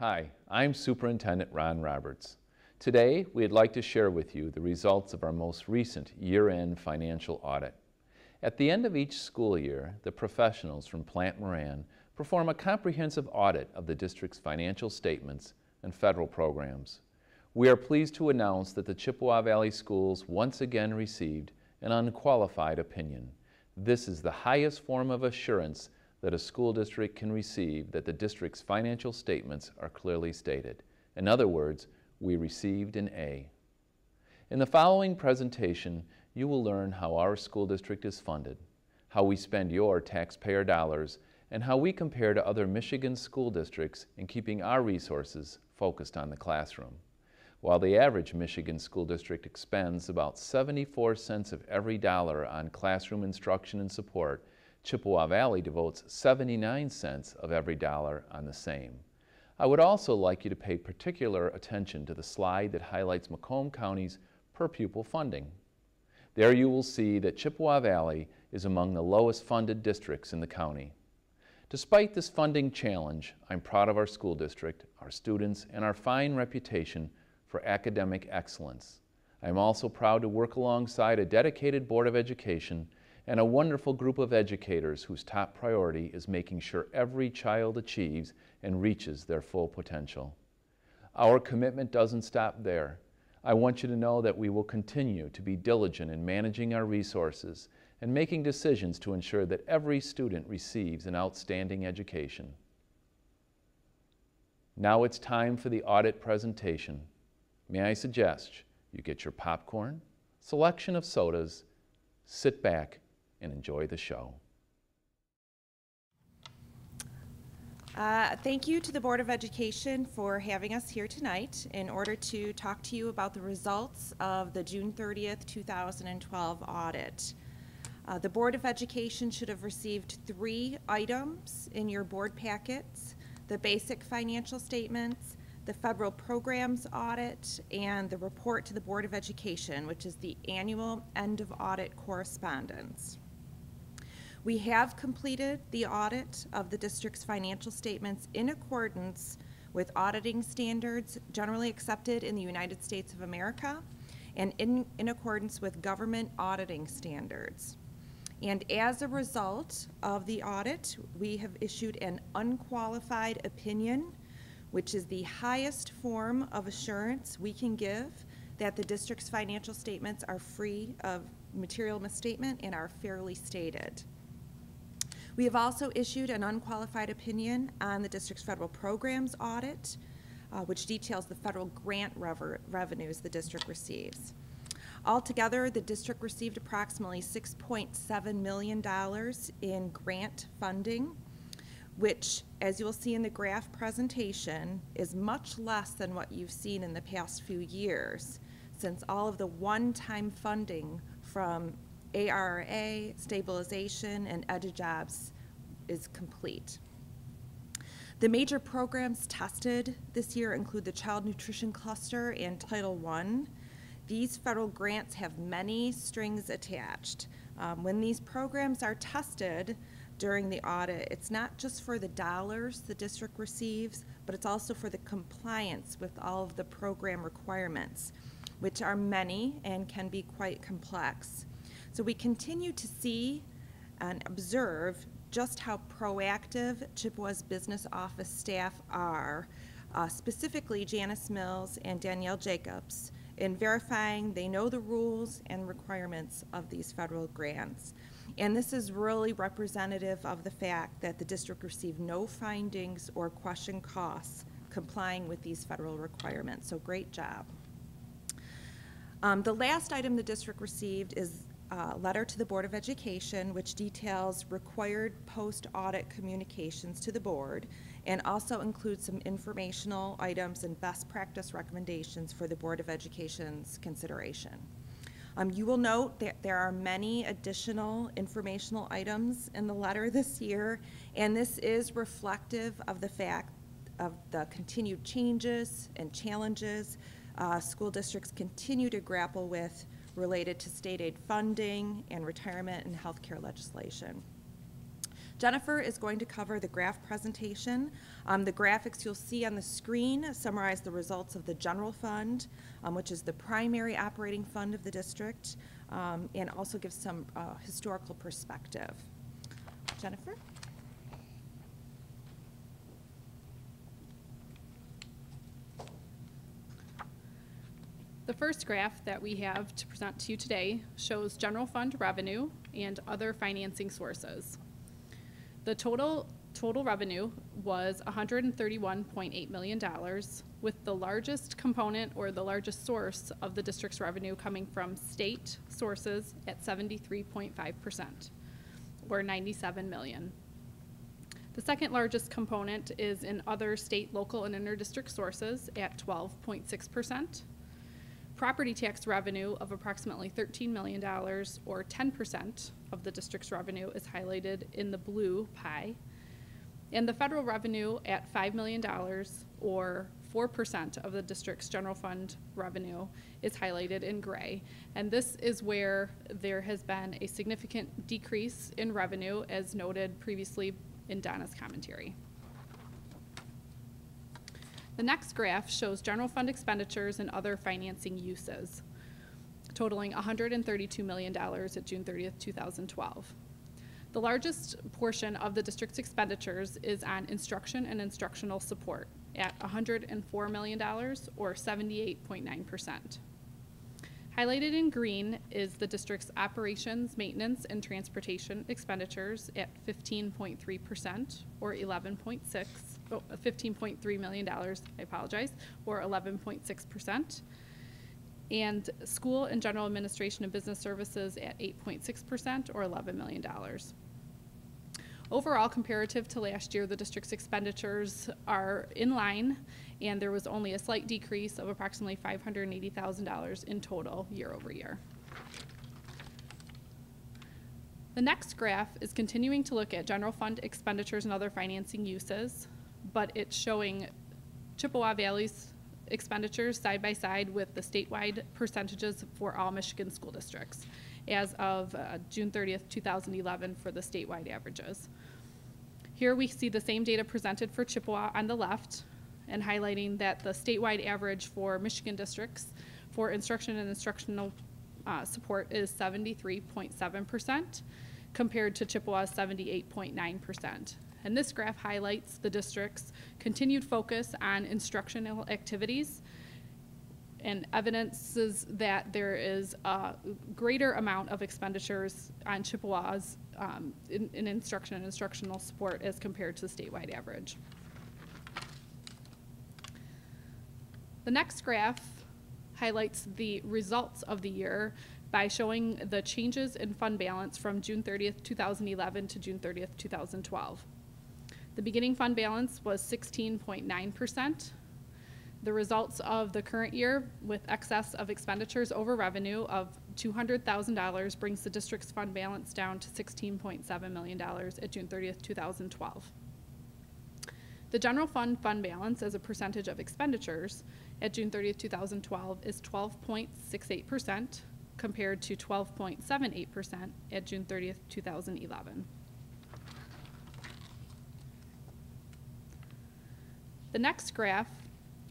Hi, I'm Superintendent Ron Roberts. Today, we'd like to share with you the results of our most recent year-end financial audit. At the end of each school year, the professionals from Plante Moran perform a comprehensive audit of the district's financial statements and federal programs. We are pleased to announce that the Chippewa Valley Schools once again received an unqualified opinion. This is the highest form of assurance that a school district can receive that the district's financial statements are clearly stated. In other words, we received an A. In the following presentation, you will learn how our school district is funded, how we spend your taxpayer dollars, and how we compare to other Michigan school districts in keeping our resources focused on the classroom. While the average Michigan school district expends about 74 cents of every dollar on classroom instruction and support, Chippewa Valley devotes 79 cents of every dollar on the same. I would also like you to pay particular attention to the slide that highlights Macomb County's per pupil funding. There you will see that Chippewa Valley is among the lowest funded districts in the county. Despite this funding challenge, I'm proud of our school district, our students, and our fine reputation for academic excellence. I'm also proud to work alongside a dedicated Board of Education and a wonderful group of educators whose top priority is making sure every child achieves and reaches their full potential. Our commitment doesn't stop there. I want you to know that we will continue to be diligent in managing our resources and making decisions to ensure that every student receives an outstanding education. Now it's time for the audit presentation. May I suggest you get your popcorn, selection of sodas, sit back, and enjoy the show. Thank you to the Board of Education for having us here tonight in order to talk to you about the results of the June 30th, 2012 audit. The Board of Education should have received 3 items in your board packets: the basic financial statements, the federal programs audit, and the report to the Board of Education, which is the annual end of audit correspondence. We have completed the audit of the district's financial statements in accordance with auditing standards generally accepted in the United States of America and in accordance with government auditing standards. And as a result of the audit, we have issued an unqualified opinion, which is the highest form of assurance we can give that the district's financial statements are free of material misstatement and are fairly stated. We have also issued an unqualified opinion on the district's federal programs audit, which details the federal grant revenues the district receives. Altogether, the district received approximately $6.7 million in grant funding, which, as you will see in the graph presentation, is much less than what you've seen in the past few years, since all of the one-time funding from ARRA, stabilization, and EduJobs is complete. The major programs tested this year include the Child Nutrition Cluster and Title I. These federal grants have many strings attached. When these programs are tested during the audit, it's not just for the dollars the district receives, but it's also for the compliance with all of the program requirements, which are many and can be quite complex. So we continue to see and observe just how proactive Chippewa's business office staff are, specifically Janice Mills and Danielle Jacobs, in verifying they know the rules and requirements of these federal grants. And this is really representative of the fact that the district received no findings or question costs complying with these federal requirements. So great job. The last item the district received is a letter to the Board of Education, which details required post-audit communications to the board and also includes some informational items and best practice recommendations for the Board of Education's consideration. You will note that there are many additional informational items in the letter this year, and this is reflective of the fact of the continued changes and challenges school districts continue to grapple with related to state aid funding and retirement and healthcare legislation. Jennifer is going to cover the graph presentation. The graphics you'll see on the screen summarize the results of the general fund, which is the primary operating fund of the district, and also gives some historical perspective. Jennifer? The first graph that we have to present to you today shows general fund revenue and other financing sources. The total revenue was $131.8 million, with the largest component or the largest source of the district's revenue coming from state sources at 73.5%, or $97 million. The second largest component is in other state, local, and interdistrict sources at 12.6%. Property tax revenue of approximately $13 million, or 10% of the district's revenue, is highlighted in the blue pie. And the federal revenue at $5 million, or 4% of the district's general fund revenue, is highlighted in gray. And this is where there has been a significant decrease in revenue, as noted previously in Donna's commentary. The next graph shows general fund expenditures and other financing uses, totaling $132 million at June 30th, 2012. The largest portion of the district's expenditures is on instruction and instructional support at $104 million, or 78.9%. Highlighted in green is the district's operations, maintenance, and transportation expenditures at 15.3%, or $15.3 million, I apologize, or 11.6%. And school and general administration and business services at 8.6%, or $11 million. Overall, comparative to last year, the district's expenditures are in line, and there was only a slight decrease of approximately $580,000 in total year over year. The next graph is continuing to look at general fund expenditures and other financing uses, but it's showing Chippewa Valley's expenditures side by side with the statewide percentages for all Michigan school districts as of June 30th, 2011 for the statewide averages. Here we see the same data presented for Chippewa on the left, and highlighting that the statewide average for Michigan districts for instruction and instructional support is 73.7% compared to Chippewa's 78.9%. And this graph highlights the district's continued focus on instructional activities and evidences that there is a greater amount of expenditures on Chippewa's in instruction and instructional support as compared to the statewide average. The next graph highlights the results of the year by showing the changes in fund balance from June 30th, 2011 to June 30th, 2012. The beginning fund balance was 16.9%. The results of the current year, with excess of expenditures over revenue of $200,000, brings the district's fund balance down to $16.7 million at June 30th, 2012. The general fund balance as a percentage of expenditures at June 30th, 2012 is 12.68% compared to 12.78% at June 30th, 2011. The next graph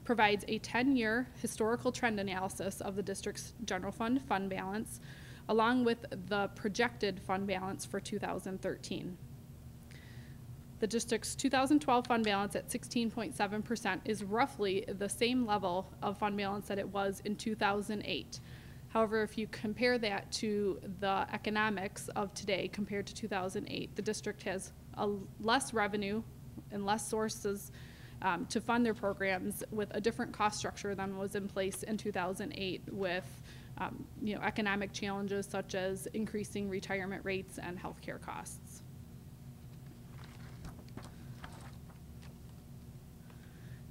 provides a 10-year historical trend analysis of the district's general fund balance, along with the projected fund balance for 2013. The district's 2012 fund balance at 16.7% is roughly the same level of fund balance that it was in 2008. However, if you compare that to the economics of today compared to 2008, the district has less revenue and less sources to fund their programs with a different cost structure than was in place in 2008 with economic challenges such as increasing retirement rates and healthcare costs.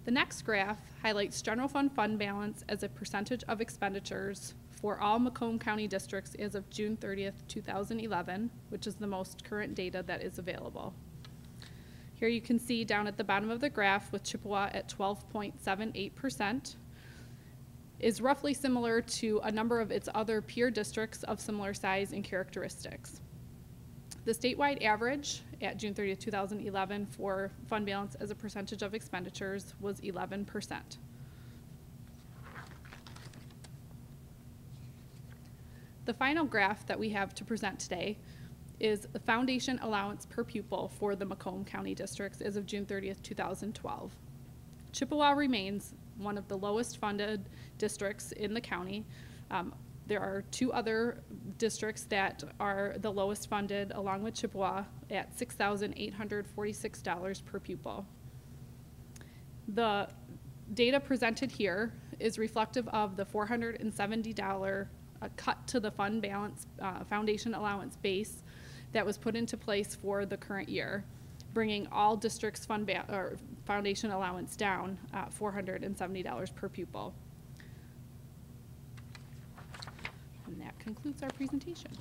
The next graph highlights general fund balance as a percentage of expenditures for all Macomb County districts as of June 30th, 2011, which is the most current data that is available. Here you can see down at the bottom of the graph with Chippewa at 12.78% is roughly similar to a number of its other peer districts of similar size and characteristics. The statewide average at June 30th, 2011 for fund balance as a percentage of expenditures was 11%. The final graph that we have to present today is the foundation allowance per pupil for the Macomb County districts as of June 30th, 2012. Chippewa remains one of the lowest funded districts in the county. There are two other districts that are the lowest funded along with Chippewa at $6,846 per pupil. The data presented here is reflective of the $470 cut to the fund balance foundation allowance base that was put into place for the current year, bringing all districts' foundation allowance down $470 per pupil. And that concludes our presentation.